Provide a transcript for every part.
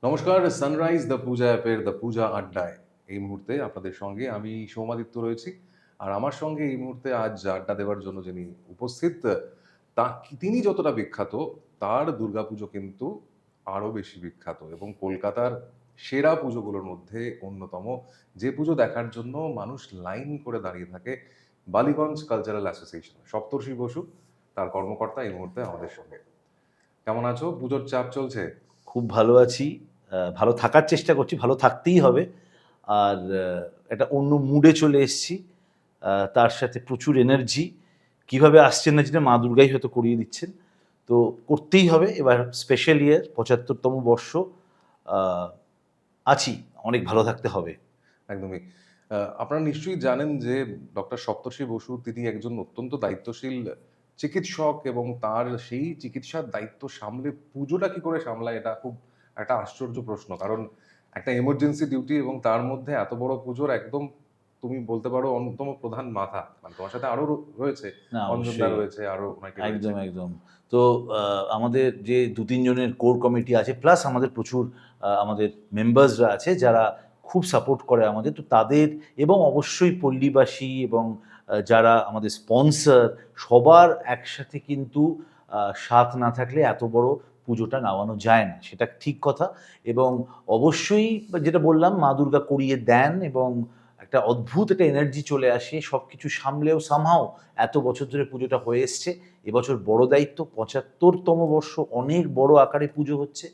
নমস্কার, sunrise the পূজা অ্যাপের the পূজা আড্ডায় এই মুহূর্তে আপনাদের সঙ্গে আমি সৌমাদিত্য রয়েছি। আর আমার সঙ্গে এই মুহূর্তে আজ আড্ডা দেওয়ার জন্য যিনি উপস্থিত, তিনি যতটা বিখ্যাত, তার দুর্গাপুজো কিন্তু আরো বেশি বিখ্যাত এবং কলকাতার সেরা পুজোগুলোর মধ্যে অন্যতম। যে পুজো দেখার জন্য মানুষ লাইন করে দাঁড়িয়ে থাকে, বালিগঞ্জ কালচারাল অ্যাসোসিয়েশন। সপ্তর্ষি বসু, তার কর্মকর্তা এই মুহূর্তে আমাদের সঙ্গে। কেমন আছো? পুজোর চাপ চলছে? খুব ভালো আছি। ভালো থাকার চেষ্টা করছি, ভালো থাকতেই হবে। আর একটা অন্য মুডে চলে এসেছি। তার সাথে প্রচুর এনার্জি। কিভাবে আসছেন না জানি, মা দুর্গাই হয়তো করিয়ে দিচ্ছেন। তো করতেই হবে। এবার স্পেশাল ইয়ার, ৭৫তম বর্ষ। আ আছি, অনেক ভালো থাকতে হবে। একদমই। আপনারা নিশ্চয়ই জানেন যে ডক্টর সপ্তর্ষি বসু তিনি একজন অত্যন্ত দায়িত্বশীল চিকিৎসক এবং তার সেই চিকিৎসার দায়িত্ব সামলে পুজোটা কি করে সামলায়, এটা খুব একটা আশ্চর্য প্রশ্ন। কারণ একটা এমার্জেন্সি ডিউটি এবং তার মধ্যে এত বড় পুজোর একদম তুমি বলতে পারো অন্যতম প্রধান মাথা। মানে তোমার সাথে আরো রয়েছে, না, অঞ্জনদা অবশ্যই। রয়েছে, আরো অনেকে রয়েছে। একদম, একদম। তো আমাদের যে ২-৩ জনের কোর কমিটি আছে, প্লাস আমাদের প্রচুর আমাদের মেম্বার্সরা আছে যারা খুব সাপোর্ট করে আমাদের। তো তাদের এবং অবশ্যই পল্লীবাসী এবং যারা আমাদের স্পন্সর, সবার একসাথে কিন্তু সাথ না থাকলে এত বড় পুজোটা নামানো যায় না। সেটা ঠিক কথা। এবং অবশ্যই যেটা বললাম, মা দুর্গা করিয়ে দেন এবং একটা অদ্ভুত একটা এনার্জি চলে আসে। সবকিছু সামলেও somehow এত বছর ধরে পুজোটা হয়ে এসছে। এবছর বড় দায়িত্ব, ৭৫তম বর্ষ, অনেক বড় আকারে পুজো হচ্ছে।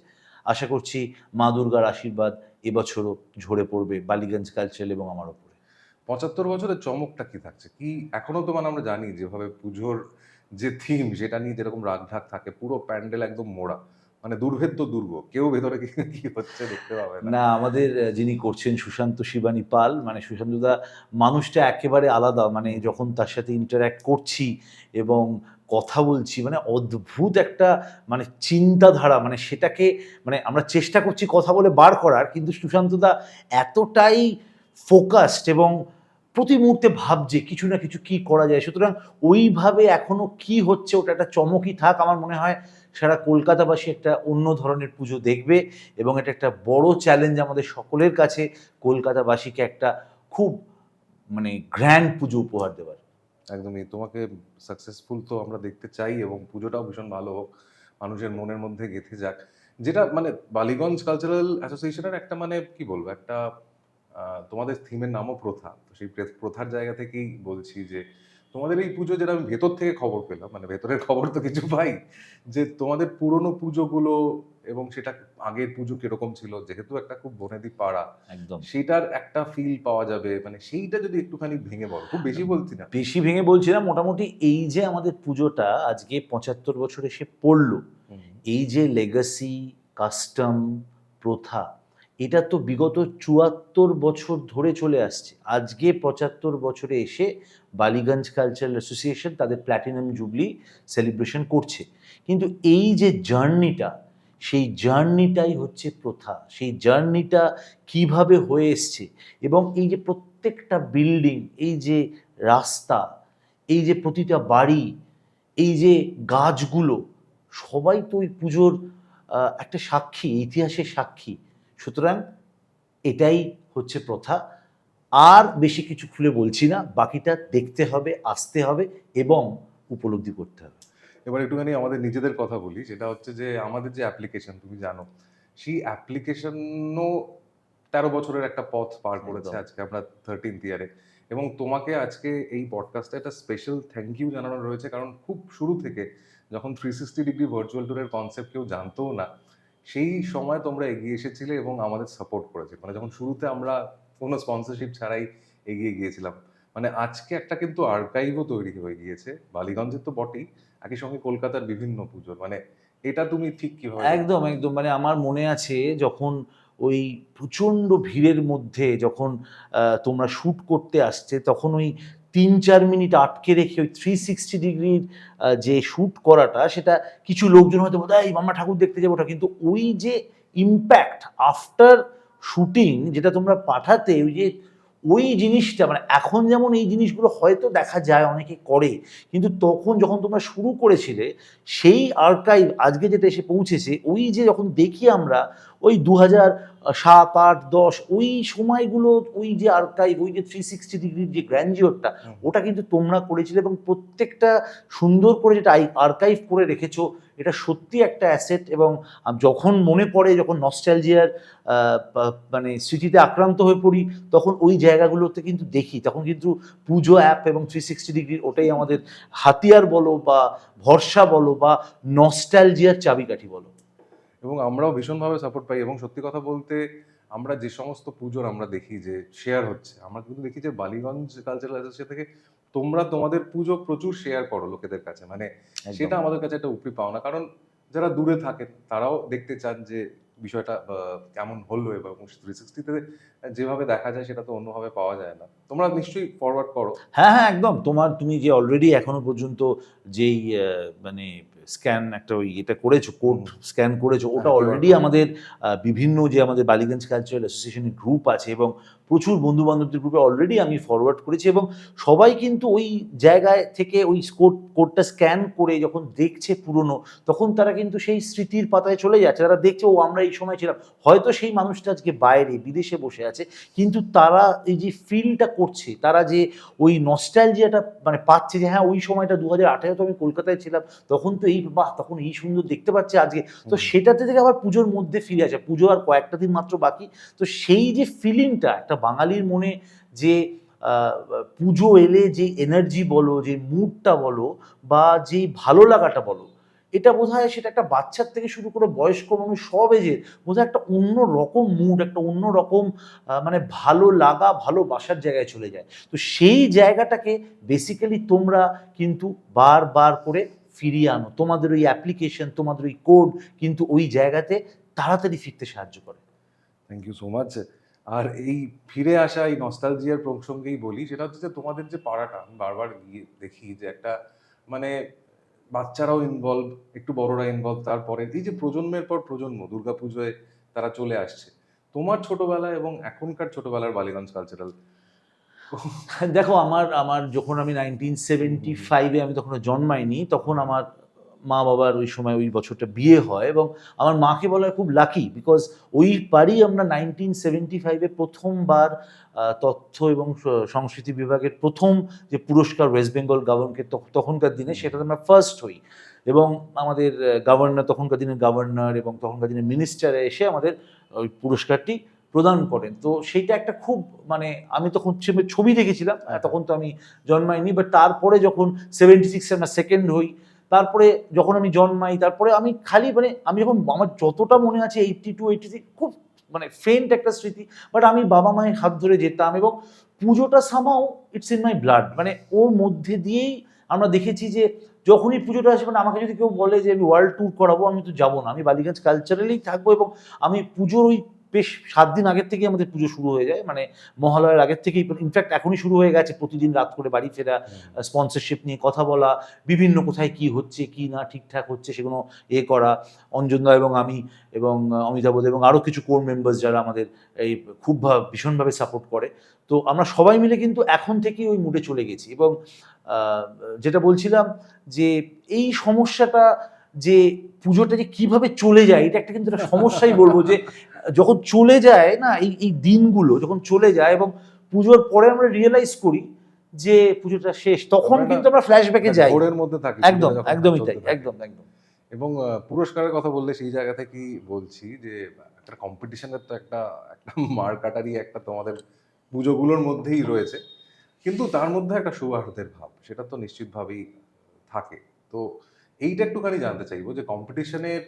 আশা করছি মা দুর্গার আশীর্বাদ এবছরও ঝরে পড়বে বালিগঞ্জ কালচারাল এবং আমার উপরে। ৭৫ বছরের চমকটা কি থাকছে? কি এখনো তো মানে আমরা জানি যেভাবে পুজোর যে থিম সেটা নিয়ে যেরকম রাগঢাক থাকে, পুরো প্যান্ডেল একদম মোড়া। মানে দুর্ভেদ্য দুর্গ। কেউ ভেতরে কি কি হচ্ছে দেখতে পাবে না। না, আমাদের যিনি করছেন সুশান্ত শিবানী পাল, মানে সুশান্তদা মানুষটা একেবারে আলাদা। মানে যখন তার সাথে interact করছি এবং কথা বলছি, মানে অদ্ভুত একটা মানে চিন্তাধারা, মানে সেটাকে মানে আমরা চেষ্টা করছি কথা বলে বার করার, কিন্তু সুশান্তদা এতটাই ফোকাসড এবং প্রতি মুহূর্তে ভাবছে কিছু না কিছু কি করা যায়। সুতরাং ওইভাবে এখনো কি হচ্ছে ওটা একটা চমকই থাক। আমার মনে হয় সারা কলকাতাবাসী একটা অন্য ধরনের পুজো দেখবে এবং এটা একটা বড় চ্যালেঞ্জ আমাদের সকলের কাছে, কলকাতাবাসীকে একটা খুব মানে গ্র্যান্ড পুজো উপহার দেওয়ার। একদমই। তোমাকে সাকসেসফুল তো আমরা দেখতে চাই এবং পুজোটাও ভীষণ ভালো হোক। মানুষের মনের মধ্যে গেঁথে যাক। যেটা মানে বালিগঞ্জ কালচারাল অ্যাসোসিয়েশনের একটা মানে কি বলবো? একটা তোমাদের থিমের নামও প্রথা। তো সেই প্রথার জায়গা থেকেই বলছি যে তোমাদের এই পুজো যেটা আমি ভেতর থেকে খবর পেলাম, মানে ভেতরের খবর তো কিছু পাই, যে তোমাদের পুরনো পুজোগুলো এবং সেটা আগের পুজো কিরকম ছিল, যেহেতু একটা খুব বনেদি পাড়া, একদম। সেটার একটা ফিল পাওয়া যাবে। মানে সেইটা যদি একটুখানি ভেঙে বলো। খুব বেশি বলছি না। বেশি ভেঙে বলছি না, মোটামুটি এই যে আমাদের পুজোটা আজকে ৭৫ বছর এসে পড়ল, হুম। এই যে লেগাসি, কাস্টম, প্রথা, এটা তো বিগত ৭৪ বছর ধরে চলে আসছে। আজকে ৭৫ বছরে এসে বালিগঞ্জ কালচারাল অ্যাসোসিয়েশন তাদের প্ল্যাটিনাম জুবলি সেলিব্রেশন করছে। কিন্তু এই যে জার্নিটা, সেই জার্নিটাই হচ্ছে প্রথা। সেই জার্নিটা কিভাবে হয়ে এসছে এবং এই যে প্রত্যেকটা বিল্ডিং, এই যে রাস্তা, এই যে প্রতিটা বাড়ি, এই যে গাছগুলো, সবাই তো ওই পুজোর একটা সাক্ষী, ইতিহাসের সাক্ষী। সুতরাং এটাই হচ্ছে প্রথা। আর বেশি কিছু খুলে বলছি না, বাকিটা দেখতে হবে, আসতে হবে এবং উপলব্ধি করতে হবে। এবার একটুখানি আমাদের নিজেদের কথা বলি। সেটা হচ্ছে যে আমাদের যে অ্যাপ্লিকেশন তুমি জানো, সেই অ্যাপ্লিকেশনও ১৩ বছরের একটা পথ পার করেছে। একদম। আজকে আমরা 13th ইয়ারে। এবং তোমাকে আজকে এই পডকাস্টে একটা স্পেশাল থ্যাংক ইউ জানানো রয়েছে। কারণ খুব শুরু থেকে যখন 360 ডিগ্রি ভার্চুয়াল ট্যুরের কনসেপ্ট কেউ জানতও না, সেই সময় তোমরা এগিয়ে এসেছিলে এবং আমাদের সাপোর্ট করেছে। মানে যখন শুরুতে আমরা কোনো স্পন্সরশিপ ছাড়াই এগিয়ে গিয়েছিলাম। মানে আজকে একটা কিন্তু আর্কাইভও তৈরি হয়ে গিয়েছে। বালিগঞ্জের তো বটেই, একই সঙ্গে কলকাতার বিভিন্ন পুজোর। মানে এটা তুমি ঠিক কিভাবে দেখছো? একদম, একদম। মানে আমার মনে আছে যখন ওই প্রচণ্ড ভিড়ের মধ্যে যখন তোমরা শ্যুট করতে আসছে, তখন ওই ৩-৪ মিনিট আটকে রেখে ওই 360 ডিগ্রির যে শ্যুট করাটা, সেটা কিছু লোকজন হয়তো বলতো, "এই আমরা ঠাকুর দেখতে যাবো ওটা।" কিন্তু ওই যে ইমপ্যাক্ট আফটার শুটিং যেটা তোমরা পাঠাতে, ওই যে ওই জিনিসটা মানে এখন যেমন এই জিনিসগুলো হয়তো দেখা যায় অনেকে করে, কিন্তু তখন যখন তোমরা শুরু করেছিলে সেই আর্কাইভ আজকে যেটা এসে পৌঁছেছে, ওই যে যখন দেখি আমরা ওই 2007, 8, 10 ওই সময়গুলো, ওই যে আর্কাইভ, ওই যে 360 ডিগ্রির যে গ্র্যান্ডিওরটা, ওটা কিন্তু তোমরা করেছিলে এবং প্রত্যেকটা সুন্দর করে যেটা আর্কাইভ করে রেখেছো, এটা সত্যি একটা অ্যাসেট। এবং যখন মনে পড়ে, যখন নস্টালজিয়ার মানে স্মৃতিতে আক্রান্ত হয়ে পড়ি, তখন ওই জায়গাগুলোতে কিন্তু দেখি, তখন কিন্তু পুজো অ্যাপ এবং 360 ডিগ্রির ওটাই আমাদের হাতিয়ার বলো বা ভরসা বলো বা নস্টালজিয়ার চাবিকাঠি বলো। এবং আমরাও ভীষণভাবে সাপোর্ট পাই। এবং সত্যি কথা বলতে, আমরা যে সমস্ত পুজোর আমরা দেখি যে শেয়ার হচ্ছে, আমরা কিন্তু দেখি যে বালিগঞ্জ কালচারাল অ্যাসোসিয়েশন থেকে তোমরা তোমাদের পুজো প্রচুর শেয়ার করো লোকেদের কাছে, মানে সেটা আমাদের কাছে একটা উপরি পাওনা। কারণ যারা দূরে থাকেন তারাও দেখতে চান যে বিষয়টা কেমন হলো, এবং 360-তে যেভাবে দেখা যায় সেটা তো অন্যভাবে পাওয়া যায় না। তোমরা নিশ্চয়ই ফরওয়ার্ড করো। হ্যাঁ হ্যাঁ, একদম। তুমি যে অলরেডি এখনো পর্যন্ত যেই মানে স্ক্যান একটা ওই এটা করেছো, কোড স্ক্যান করেছো, ওটা হ্যাঁ, অলরেডি আমাদের বিভিন্ন যে আমাদের বালিগঞ্জ কালচারাল অ্যাসোসিয়েশনের গ্রুপ আছে এবং প্রচুর বন্ধু বান্ধবদের গ্রুপে অলরেডি আমি ফরওয়ার্ড করেছি, এবং সবাই কিন্তু ওই জায়গায় থেকে ওই কোডটা স্ক্যান করে যখন দেখছে পুরনো, তখন তারা কিন্তু সেই স্মৃতির পাতায় চলে যাচ্ছে। তারা দেখছে, ও আমরা এই সময় ছিলাম। হয়তো সেই মানুষটা আজকে বাইরে বিদেশে বসে আছে, কিন্তু তারা এই যে ফিলটা করছে, তারা যে ওই নস্টালজিয়াটা মানে পাচ্ছে, যে হ্যাঁ ওই সময়টা 2018 তো আমি কলকাতায় ছিলাম, তখন তো এই বাহ, তখন এই সুন্দর দেখতে পাচ্ছে আজকে। তো সেটাতে থেকে আবার পুজোর মধ্যে ফিরে আসে, পুজো আর কয়েকটা দিন মাত্র বাকি। তো সেই যে ফিলিংটা একটা বাঙালির মনে, যে পুজো এলে যে এনার্জি বলো, যে মুডটা বলো বা যেই ভালো লাগাটা বলো, এটা বোধহয় সেটা একটা বাচ্চার থেকে শুরু করে বয়স্ক মানুষ সব এজের বোধহয় একটা অন্য রকম মুড, একটা অন্য রকম মানে ভালো লাগা, ভালোবাসার জায়গায় চলে যায়। তো সেই জায়গাটাকে বেসিক্যালি তোমরা কিন্তু বারবার করে ফিরিয়ে আনো। তোমাদের ওই অ্যাপ্লিকেশন, তোমাদের ওই কোড কিন্তু ওই জায়গাতে তাড়াতাড়ি ফিরতে সাহায্য করে। Thank you so much. আর এই ফিরে আসা এই নস্টালজিয়ার প্রসঙ্গেই বলি, সেটা হচ্ছে যে তোমাদের যে পাড়াটা, আমি বারবার গিয়ে দেখি যে একটা মানে বাচ্চারাও ইনভলভ, একটু বড়রা ইনভলভ, তারপরে এই যে প্রজন্মের পর প্রজন্ম দুর্গাপুজোয় তারা চলে আসছে। তোমার ছোটবেলা এবং এখনকার ছোটবেলার বালিগঞ্জ কালচারাল। দেখো, আমার আমার যখন আমি 1975-এ আমি তখন জন্মাইনি, তখন আমার মা বাবার ওই সময় ওই বছরটা বিয়ে হয়, এবং আমার মাকে বলা হয় খুব লাকি, বিকজ ওই বারই আমরা 1975-এ প্রথমবার তথ্য এবং সংস্কৃতি বিভাগের প্রথম যে পুরস্কার ওয়েস্ট বেঙ্গল গভর্নমেন্টকে তখনকার দিনে, সেটাতে আমরা ফার্স্ট হই। এবং আমাদের গভর্নর, তখনকার দিনের গভর্নর এবং তখনকার দিনের মিনিস্টারে এসে আমাদের ওই পুরস্কারটি প্রদান করেন। তো সেইটা একটা খুব মানে, আমি তখন ছবি দেখেছিলাম, তখন তো আমি জন্মাইনি, বাট তারপরে যখন 76-এ আমরা সেকেন্ড হই, তারপরে যখন আমি জন্মাই, তারপরে আমি খালি মানে আমি যখন, আমার যতটা মনে আছে 82, 83 খুব মানে ফেন্ট একটা স্মৃতি, বাট আমি বাবা মায়ের হাত ধরে যেতাম, এবং পুজোটা সামাও ইটস ইন মাই ব্লাড, মানে ওর মধ্যে দিয়েই আমরা দেখেছি যে যখনই পুজোটা আসে, মানে আমাকে যদি কেউ বলে যে আমি ওয়ার্ল্ড ট্যুর করাবো, আমি তো যাবো না, আমি বালিগঞ্জ কালচারালেই থাকবো। এবং আমি পুজোর ওই বেশ 7 দিন আগের থেকেই আমাদের পুজো শুরু হয়ে যায়, মানে মহালয়ার আগের থেকেই, ইনফ্যাক্ট এখনই শুরু হয়ে গেছে, প্রতিদিন রাত করে বাড়ি ফেরা, স্পন্সরশিপ নিয়ে কথা বলা, বিভিন্ন কোথায় কি হচ্ছে কি না ঠিকঠাক হচ্ছে সেগুলো করা। অঞ্জনদা এবং আমি এবং অমিতাভ এবং আরও কিছু কোর মেম্বার্স যারা আমাদের এই খুব ভীষণভাবে সাপোর্ট করে, তো আমরা সবাই মিলে কিন্তু এখন থেকেই ওই মুডে চলে গেছি। এবং যেটা বলছিলাম, যে এই সমস্যাটা, যে পুজোটা যে কিভাবে চলে যায়, এটা একটা কিন্তু একটা সমস্যাই বলবো, যে যখন চলে যায় না এই এই দিনগুলো, যখন চলে যায় এবং পুজোর পরে আমরা রিয়েলাইজ করি যে পুজোটা শেষ, তখন কিন্তু আমরা ফ্ল্যাশব্যাকে যাই, ঘোরের মধ্যে থাকি একদম যখন একদমই চলতে তাই, থাকে। একদম একদম। এবং পুরস্কারের কথা বললে সেই জায়গা থেকেই বলছি যে একটা কম্পিটিশনের তো একটা একটা মার্কাটারি একটা তোমাদের পুজোগুলোর মধ্যেই রয়েছে, কিন্তু তার মধ্যে একটা সৌহার্দ্যের ভাব সেটা তো নিশ্চিতভাবেই থাকে। তো এইটা একটুখানি জানতে চাইবো যে কম্পিটিশনের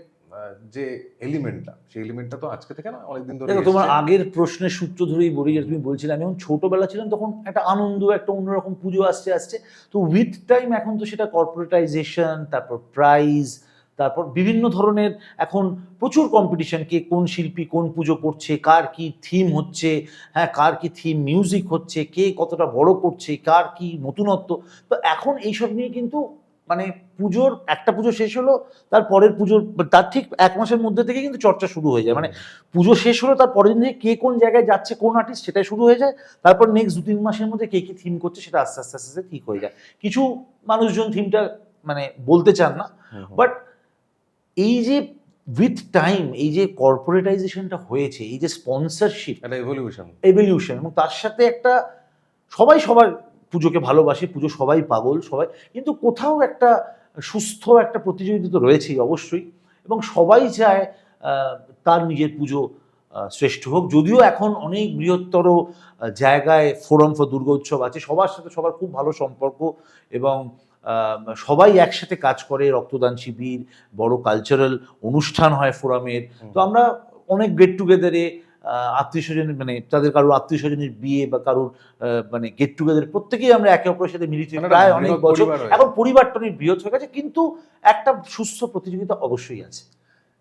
যে এলিমেন্টটা, সেই এলিমেন্টটা তো আজকে থেকে না, অনেকদিন ধরে দেখো, তোমার এসছে। আগের প্রশ্নের সূত্র ধরেই বলি, যে তুমি বলছিলে আমি যখন ছোটবেলা ছিলাম তখন একটা আনন্দ, একটা অন্যরকম পুজো আসছে আসছে, তো উইথ টাইম এখন তো সেটা কর্পোরেটাইজেশন, তারপর প্রাইজ, তারপর বিভিন্ন ধরনের এখন প্রচুর কম্পিটিশন, কে কোন শিল্পী কোন পুজো করছে, কার কি থিম হচ্ছে, হ্যাঁ কার কি থিম মিউজিক হচ্ছে, কে কতটা বড় করছে, কার কি নতুনত্ব। তো এখন এইসব নিয়ে কিন্তু মানে একটা পুজো শেষ হলো, তার পরের পুজোর তার ঠিক 1 মাসের মধ্যে থেকে কিন্তু চর্চা শুরু হয়ে যায়। মানে পুজো শেষ হলো, তার পরের দিন থেকে কে কোন জায়গায় যাচ্ছে, কোন আর্টিস্ট, সেটাই শুরু হয়ে যায়। তারপর নেক্সট 2-3 মাসের মধ্যে কে কি থিম করছে সেটা আস্তে আস্তে আস্তে আস্তে ঠিক হয়ে যায়। কিছু মানুষজন থিমটা মানে বলতে চান না, বাট এই যে উইথ টাইম এই যে কর্পোরেটাইজেশনটা হয়েছে, এই যে স্পন্সরশিপ, একটা এভলিউশন এবং তার সাথে একটা সবাই সবার পুজোকে ভালোবাসে, পুজো সবাই পাগল সবাই, কিন্তু কোথাও একটা সুস্থ একটা প্রতিযোগিতা তো রয়েছেই অবশ্যই, এবং সবাই চায় তার নিজের পুজো শ্রেষ্ঠ হোক। যদিও এখন অনেক বৃহত্তর জায়গায় ফোরাম ফর দুর্গা উৎসব আছে, সবার সাথে সবার খুব ভালো সম্পর্ক, এবং সবাই একসাথে কাজ করে, রক্তদান শিবির, বড় কালচারাল অনুষ্ঠান হয় ফোরামের। তো আমরা অনেক গেট টুগেদারে আত্মীয় স্বজনের মানে তাদের কারোর আত্মীয় স্বজনের বিয়ে বা কারোর মানে গেট টুগেদার প্রত্যেকেই আমরা একে অপরের সাথে মিলিত প্রায় অনেক বছর, এখন পরিবারটা অনেক বৃহৎ হয়ে গেছে, কিন্তু একটা সুস্থ প্রতিযোগিতা অবশ্যই আছে।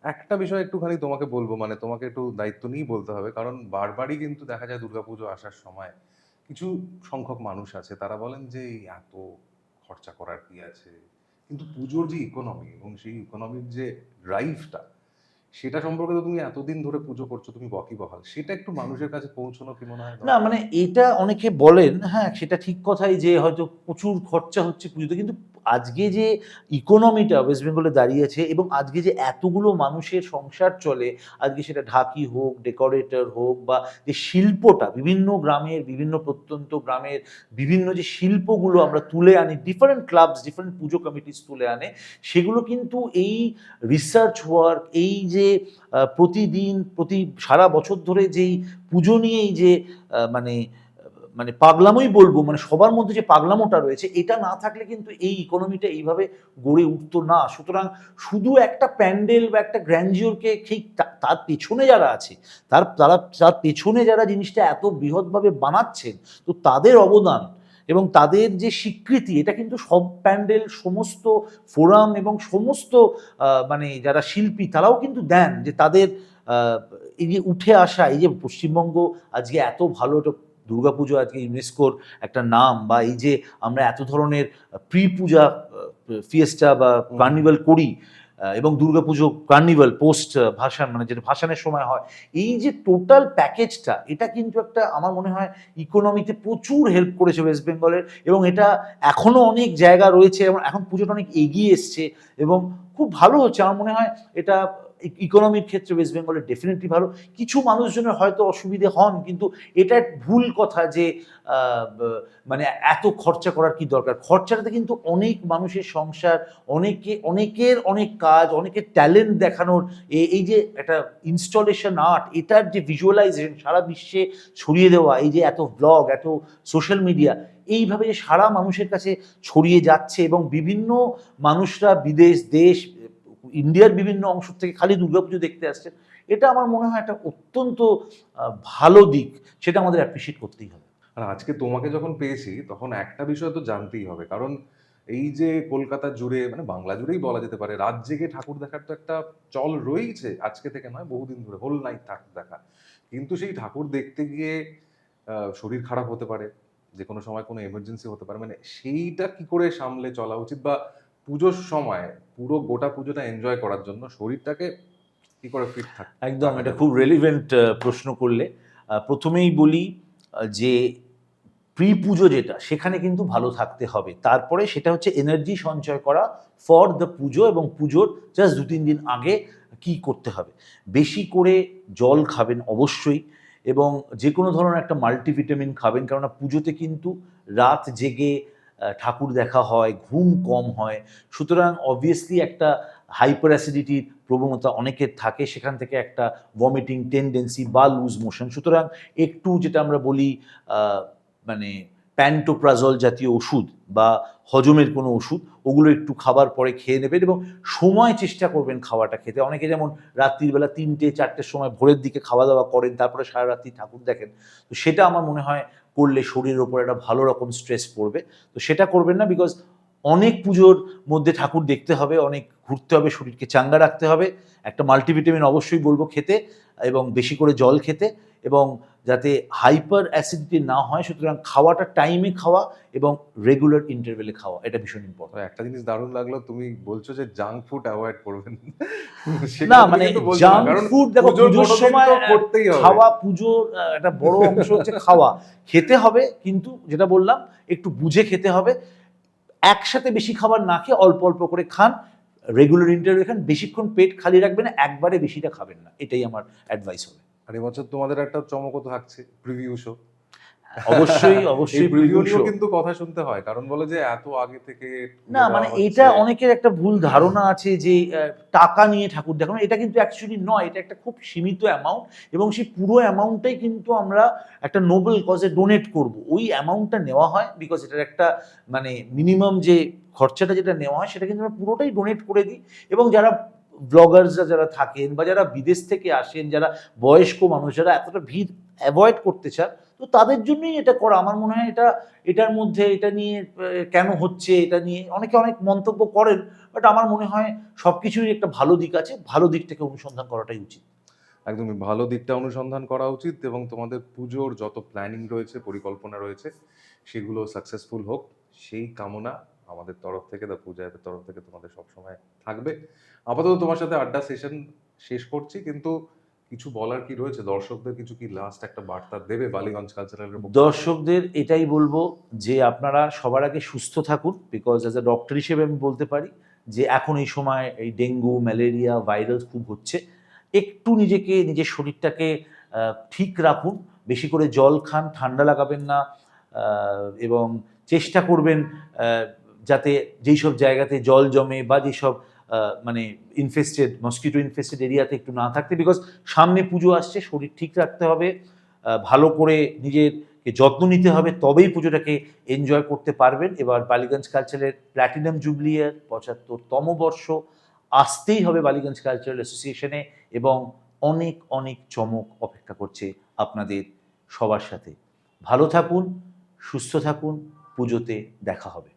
একটা বিষয় একটুখানি তোমাকে বলবো, মানে তোমাকে একটু দায়িত্ব নিয়েই বলতে হবে, কারণ বারবারই কিন্তু দেখা যায় দুর্গাপুজো আসার সময় কিছু সংখ্যক মানুষ আছে তারা বলেন যে এই এত খরচা করার কি আছে, কিন্তু পুজোর যে ইকোনমি এবং সেই ইকোনমির যে ড্রাইভটা, সেটা সম্পর্কে তো তুমি এতদিন ধরে পুজো করছো, তুমি বহাল, সেটা একটু মানুষের কাছে পৌঁছানো কি মনে হয় না, মানে এটা অনেকে বলেন, হ্যাঁ সেটা ঠিক কথাই যে হয়তো প্রচুর খরচা হচ্ছে পুজোতে, কিন্তু আজকে যে ইকোনমিটা ওয়েস্ট বেঙ্গলে দাঁড়িয়েছে এবং আজকে যে এতগুলো মানুষের সংসার চলে, আজকে সেটা ঢাকি হোক, ডেকোরেটর হোক, বা যে শিল্পটা বিভিন্ন গ্রামের, বিভিন্ন প্রত্যন্ত গ্রামের বিভিন্ন যে শিল্পগুলো আমরা তুলে আনি, ডিফারেন্ট ক্লাবস, ডিফারেন্ট পুজো কমিটিস তুলে আনে, সেগুলো কিন্তু এই রিসার্চ ওয়ার্ক, এই যে প্রতিদিন সারা বছর ধরে যেই পুজো নিয়েই যে মানে মানে পাগলামোই বলবো, মানে সবার মধ্যে যে পাগলামোটা রয়েছে, এটা না থাকলে কিন্তু এই ইকোনমিটা এইভাবে গড়ে উঠতো না। সুতরাং শুধু একটা প্যান্ডেল বা একটা গ্র্যান্ডিওরকে ঠিক তার পেছনে যারা আছে, তার পেছনে যারা জিনিসটা এত বৃহৎভাবে বানাচ্ছেন, তো তাদের অবদান এবং তাদের যে স্বীকৃতি, এটা কিন্তু সব প্যান্ডেল, সমস্ত ফোরাম এবং সমস্ত মানে যারা শিল্পী তারাও কিন্তু দেন, যে তাদের এই যে উঠে আসা, এই যে পশ্চিমবঙ্গ আজকে এত ভালো একটা দুর্গাপুজো আজকে ইউনেস্কোর একটা নাম, বা এই যে আমরা এত ধরনের প্রি পূজা ফিয়েস্টা বা কার্নিভাল করি, এবং দুর্গাপুজো কার্নিভাল পোস্ট ভাসান, মানে যেটা ভাসানের সময় হয়, এই যে টোটাল প্যাকেজটা, এটা কিন্তু একটা আমার মনে হয় ইকোনমিতে প্রচুর হেল্প করেছে ওয়েস্ট বেঙ্গলের, এবং এটা এখনো অনেক জায়গা রয়েছে, এবং এখন পুজোটা অনেক এগিয়ে এসছে এবং খুব ভালো হচ্ছে। আমার মনে হয় এটা ইকোনমির ক্ষেত্রে ওয়েস্ট বেঙ্গলের ডেফিনেটলি ভালো। কিছু মানুষজনের হয়তো অসুবিধে হন, কিন্তু এটা ভুল কথা যে মানে এত খরচা করার কি দরকার। খরচাটাতে কিন্তু অনেক মানুষের সংসার, অনেকের অনেক কাজ, অনেকের ট্যালেন্ট দেখানোর, এই যে একটা ইনস্টলেশন আর্ট, এটার যে ভিজুয়ালাইজেশন সারা বিশ্বে ছড়িয়ে দেওয়া, এই যে এত ব্লগ, এত সোশ্যাল মিডিয়া, এইভাবে যে সারা মানুষের কাছে ছড়িয়ে যাচ্ছে, এবং বিভিন্ন মানুষরা দেশ ইন্ডিয়ার বিভিন্ন অংশ থেকে খালি দুর্গাপুজো দেখতে আসছেন, এটা আমার মনে হয় একটা অত্যন্ত ভালো দিক, সেটা আমাদের অ্যাপ্রিসিয়েট করতেই হবে। আর আজকে তোমাকে যখন পেয়েছি তখন একটা বিষয় তো জানতেই হবে, কারণ এই যে কলকাতা জুড়ে, মানে বাংলা জুড়েই বলা যেতে পারে, রাত জেগে ঠাকুর দেখার তো একটা চল রয়েছে, আজকে থেকে নয়, বহুদিন ধরে হোল নাইট ঠাকুর দেখা। কিন্তু সেই ঠাকুর দেখতে গিয়ে শরীর খারাপ হতে পারে, যে কোনো সময় কোনো এমার্জেন্সি হতে পারে, মানে সেইটা কি করে সামলে চলা উচিত, বা পুজোর সময় পুরো গোটা পুজোটা এনজয় করার জন্য শরীরটাকে কি করে ফিট থাকে? একদম, এটা খুব রেলিভেন্ট প্রশ্ন করলে। প্রথমেই বলি যে প্রি পুজো যেটা, সেখানে কিন্তু ভালো থাকতে হবে। তারপরে সেটা হচ্ছে এনার্জি সঞ্চয় করা ফর দ্য পুজো, এবং পুজোর জাস্ট 2-3 দিন আগে কি করতে হবে, বেশি করে জল খাবেন অবশ্যই, এবং যে কোনো ধরনের একটা মাল্টিভিটামিন খাবেন, কেননা পুজোতে কিন্তু রাত জেগে ঠাকুর দেখা হয়, ঘুম কম হয়, সুতরাং অবভিয়াসলি একটা হাইপার অ্যাসিডিটির প্রবণতা অনেকের থাকে, সেখান থেকে একটা ভমিটিং টেন্ডেন্সি বা লুজ মোশন। সুতরাং একটু যেটা আমরা বলি মানে প্যান্টোপ্রাজল জাতীয় ওষুধ বা হজমের কোনো ওষুধ, ওগুলো একটু খাবার পরে খেয়ে নেবেন, এবং সময় চেষ্টা করবেন খাওয়াটা খেতে। অনেকে যেমন রাত্রিবেলা 3টে-4টের সময় ভোরের দিকে খাওয়া দাওয়া করেন, তারপরে সারা রাত্রি ঠাকুর দেখেন, তো সেটা আমার মনে হয় করলে শরীরের ওপর একটা ভালো রকম স্ট্রেস পড়বে, তো সেটা করবেন না। বিকজ অনেক পুজোর মধ্যে ঠাকুর দেখতে হবে, অনেক ঘুরতে হবে, শরীরকে চাঙ্গা রাখতে হবে, একটা মাল্টিভিটামিন অবশ্যই বলবো খেতে, এবং বেশি করে জল খেতে, এবং যাতে হাইপার অ্যাসিডিটি না হয়, সুতরাং খাওয়াটা টাইমে খাওয়া এবং রেগুলার ইন্টারভেলে খাওয়া, এটা ভীষণ তো ইম্পর্টেন্ট। একটা জিনিস দারুণ লাগলো, তুমি বলছো যে জাঙ্ক ফুড অ্যাভয়েড করবেন। না সেটা তুমি মানে কিন্তু বলছো না, জাঙ্ক কারণ ফুড দেখো পুজোর পুজোর পনেরো দিন সময় তো করতেই হবে। খাওয়া, পুজোর একটা বড় অংশ হচ্ছে খাওয়া, খেতে হবে কিন্তু যেটা বললাম একটু বুঝে খেতে হবে, একসাথে বেশি খাবার না খেয়ে অল্প অল্প করে খান, রেগুলার ইন্টারভেল খান, বেশিক্ষণ পেট খালি রাখবেন না, একবারে বেশিটা খাবেন না, এটাই আমার অ্যাডভাইস হবে। আর এবছর তোমাদের একটা চমকও থাকছে, প্রিভিউ শো। অবশ্যই এই অবশ্যই প্রিভিউ প্রিভিউ নিয়েও শো। কিন্তু কথা শুনতে হয়, কারণ বলে যে এত আগে থেকে না দেওয়া মানে হচ্ছে। এটা অনেকের একটা ভুল ধারণা আছে যে টাকা নিয়ে ঠাকুর দেখানো, এটা কিন্তু অ্যাকচুয়ালি নয়, এটা একটা খুব সীমিত অ্যামাউন্ট এবং সেই পুরো অ্যামাউন্টটাই কিন্তু আমরা একটা নোবেল কজে ডোনেট করব, ওই অ্যামাউন্টটা নেওয়া হয় বিকজ এটার একটা মানে মিনিমাম যে খরচাটা যেটা নেওয়া হয় সেটা কিন্তু আমরা পুরোটাই ডোনেট করে দিই। এবং যারা ব্লগার্সরা যারা থাকেন বা যারা বিদেশ থেকে আসেন, যারা বয়স্ক মানুষ, যারা এতটা ভিড় অ্যাভয়েড করতে চান, তো তাদের জন্যই এটা করা। আমার মনে হয় এটার মধ্যে এটা নিয়ে কেন হচ্ছে, এটা নিয়ে অনেকে অনেক মন্তব্য করেন, বাট আমার মনে হয় সব কিছুরই একটা ভালো দিক আছে, ভালো দিকটাকে অনুসন্ধান করাটাই উচিত। একদমই ভালো দিকটা অনুসন্ধান করা উচিত, এবং তোমাদের পুজোর যত প্ল্যানিং রয়েছে, পরিকল্পনা রয়েছে, সেগুলো সাকসেসফুল হোক, সেই কামনা আমাদের তরফ থেকে, দ্য পূজা অ্যাপের তরফ থেকে তোমাদের সবসময় থাকবে। আপাতত তোমার সাথে আড্ডা সেশন শেষ করছি, কিন্তু কিছু বলার কি রয়েছে দর্শকদের? কিছু কি লাস্ট একটা বার্তা দেবে বালিগঞ্জ কালচারালের পক্ষ থেকে? দর্শকদের এটাই বলবো যে আপনারা সবার আগে সুস্থ থাকুন, বিকজ অ্যাজ এ ডক্টর হিসেবে আমি বলতে পারি যে এখন এই সময় এই ডেঙ্গু, ম্যালেরিয়া, ভাইরাস খুব হচ্ছে। একটু নিজের শরীরটাকে ঠিক রাখুন, বেশি করে জল খান, ঠান্ডা লাগাবেন না, এবং চেষ্টা করবেন যাতে যেই সব জায়গাতে জল জমে বা যেসব মানে মসকিটো ইনফেস্টেড এরিয়াতে একটু না থাকতে, বিকজ সামনে পুজো আসছে, শরীর ঠিক রাখতে হবে, ভালো করে নিজেরকে যত্ন নিতে হবে, তবেই পুজোটাকে এনজয় করতে পারবেন। এবার বালিগঞ্জ কালচারের প্ল্যাটিনাম জুবলি ইয়ার ৭৫তম বর্ষ, আসতেই হবে বালিগঞ্জ কালচারাল অ্যাসোসিয়েশনে, এবং অনেক অনেক চমক অপেক্ষা করছে আপনাদের সবার সাথে। ভালো থাকুন, সুস্থ থাকুন, পুজোতে দেখা হবে।